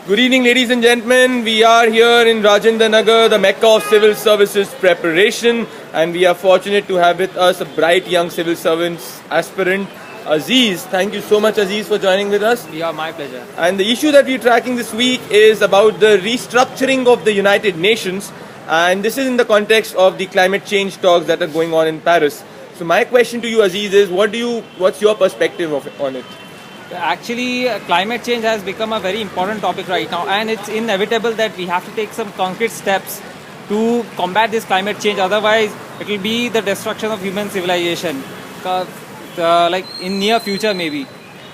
Good evening, ladies and gentlemen. We are here in Rajendra Nagar, the Mecca of civil services preparation, and we are fortunate to have with us a bright young civil servants aspirant, Aziz. Thank you so much, Aziz, for joining with us. Yeah, my pleasure. And the issue that we're tracking this week is about the restructuring of the United Nations, and this is in the context of the climate change talks that are going on in Paris. So my question to you, Aziz, is what's your perspective on it? Actually, climate change has become a very important topic right now, and it's inevitable that we have to take some concrete steps to combat this climate change. Otherwise, it will be the destruction of human civilization, like in near future maybe.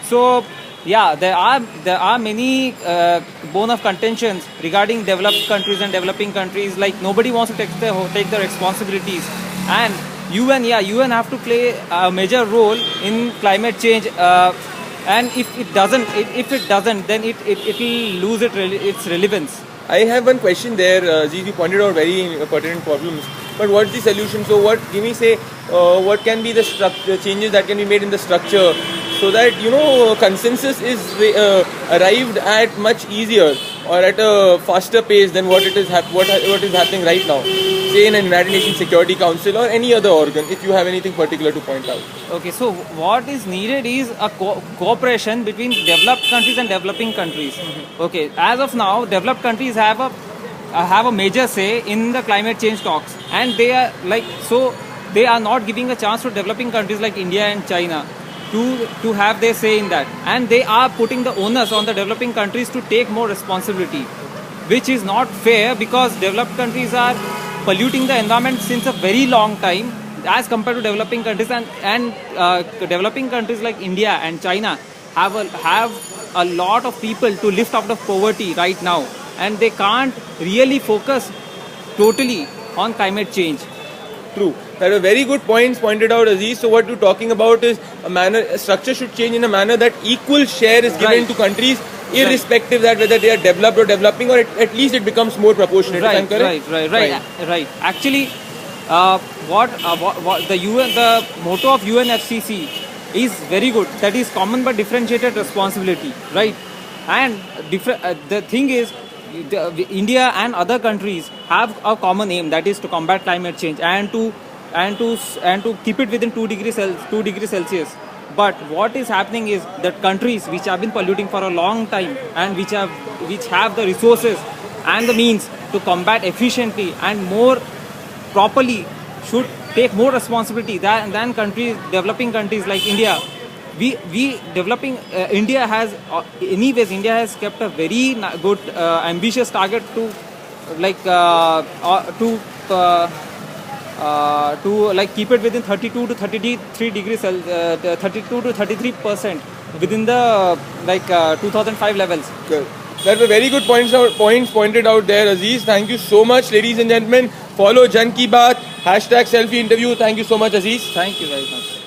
So, yeah, there are many bone of contentions regarding developed countries and developing countries. Like nobody wants to take the responsibilities, and UN have to play a major role in climate change. And if it doesn't, then it will lose its relevance. I have one question there, Aziz. You pointed out very pertinent problems. But what's the solution? So what can be the changes that can be made in the structure so that consensus is arrived at much easier or at a faster pace than what is happening right now, say in a United Nations Security Council or any other organ, if you have anything particular to point out. Okay, so what is needed is a cooperation between developed countries and developing countries. Mm-hmm. Okay, as of now, developed countries have a major say in the climate change talks, and they are not giving a chance to developing countries like India and China to have their say in that, and they are putting the onus on the developing countries to take more responsibility, which is not fair because developed countries are polluting the environment since a very long time as compared to developing countries, and developing countries like India and China have a lot of people to lift out of poverty right now, and they can't really focus totally on climate change. True. That are very good points pointed out, Aziz. So what you're talking about is a structure should change in a manner that equal share is given to countries, irrespective that whether they are developed or developing, or at least it becomes more proportionate. Right. Actually, what the motto of UNFCCC is very good. That is common but differentiated responsibility, right? And the thing is, India and other countries have a common aim, that is to combat climate change and to keep it within 2 degrees Celsius. But what is happening is that countries which have been polluting for a long time and which have the resources and the means to combat efficiently and more properly should take more responsibility than developing countries like India. India has kept a very good ambitious target to keep it within 32 to 33 degrees 32 to 33% within the 2005 levels. Good. That were very good points pointed out there, Aziz. Thank you so much, ladies and gentlemen. Follow Jan Ki Baat, #selfie interview. Thank you so much, Aziz. Thank you very much.